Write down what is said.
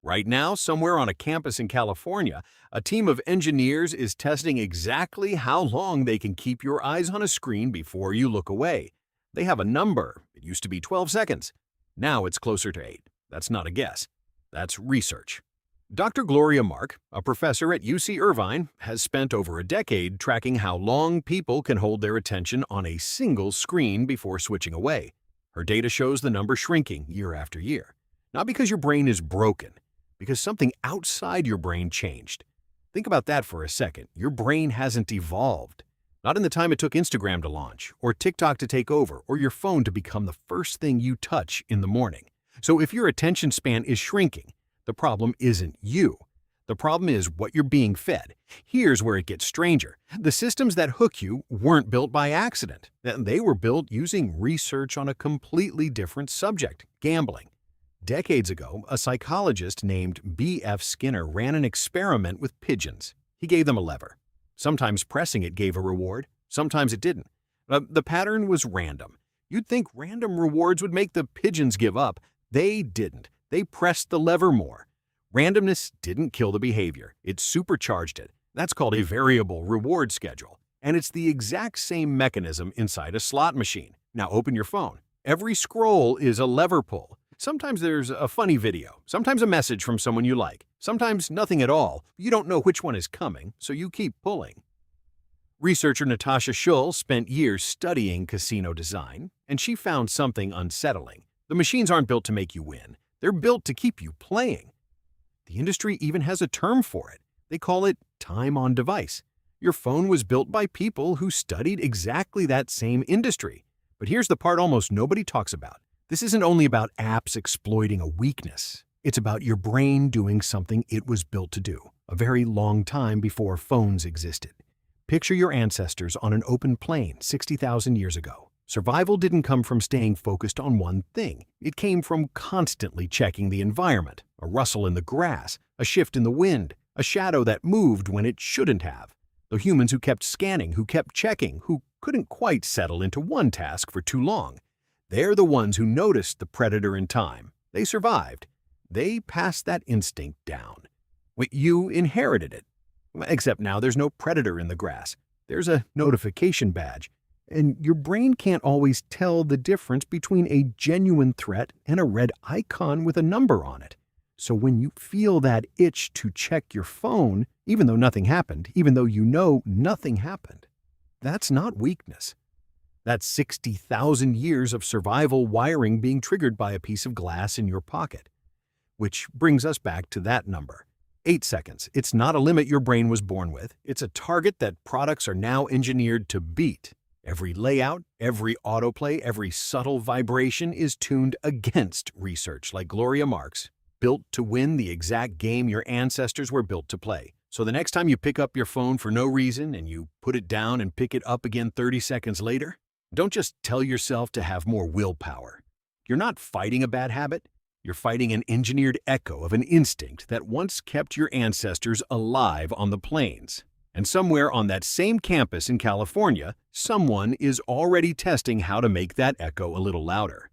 Right now, somewhere on a campus in California, a team of engineers is testing exactly how long they can keep your eyes on a screen before you look away. They have a number. It used to be 12 seconds. Now it's closer to 8. That's not a guess. That's research. Dr. Gloria Mark, a professor at UC Irvine, has spent over a decade tracking how long people can hold their attention on a single screen before switching away. Her data shows the number shrinking year after year. Not because your brain is broken, because something outside your brain changed. Think about that for a second. Your brain hasn't evolved. Not in the time it took Instagram to launch, or TikTok to take over, or your phone to become the first thing you touch in the morning. So if your attention span is shrinking, the problem isn't you. The problem is what you're being fed. Here's where it gets stranger. The systems that hook you weren't built by accident. They were built using research on a completely different subject, gambling. Decades ago, a psychologist named B.F. Skinner ran an experiment with pigeons. He gave them a lever. Sometimes pressing it gave a reward, sometimes it didn't. The pattern was random. You'd think random rewards would make the pigeons give up. They didn't. They pressed the lever more. Randomness didn't kill the behavior. It supercharged it. That's called a variable reward schedule. And it's the exact same mechanism inside a slot machine. Now open your phone. Every scroll is a lever pull. Sometimes there's a funny video, sometimes a message from someone you like, sometimes nothing at all. You don't know which one is coming, so you keep pulling. Researcher Natasha Schull spent years studying casino design, and she found something unsettling. The machines aren't built to make you win. They're built to keep you playing. The industry even has a term for it. They call it time on device. Your phone was built by people who studied exactly that same industry. But here's the part almost nobody talks about. This isn't only about apps exploiting a weakness. It's about your brain doing something it was built to do, a very long time before phones existed. Picture your ancestors on an open plain 60,000 years ago. Survival didn't come from staying focused on one thing. It came from constantly checking the environment, a rustle in the grass, a shift in the wind, a shadow that moved when it shouldn't have. The humans who kept scanning, who kept checking, who couldn't quite settle into one task for too long. They're the ones who noticed the predator in time. They survived. They passed that instinct down. You inherited it. Except now there's no predator in the grass. There's a notification badge. And your brain can't always tell the difference between a genuine threat and a red icon with a number on it. So when you feel that itch to check your phone, even though nothing happened, even though you know nothing happened, that's not weakness. That's 60,000 years of survival wiring being triggered by a piece of glass in your pocket. Which brings us back to that number. 8 seconds. It's not a limit your brain was born with. It's a target that products are now engineered to beat. Every layout, every autoplay, every subtle vibration is tuned against research like Gloria Mark's, built to win the exact game your ancestors were built to play. So the next time you pick up your phone for no reason and you put it down and pick it up again 30 seconds later, don't just tell yourself to have more willpower. You're not fighting a bad habit. You're fighting an engineered echo of an instinct that once kept your ancestors alive on the plains. And somewhere on that same campus in California, someone is already testing how to make that echo a little louder.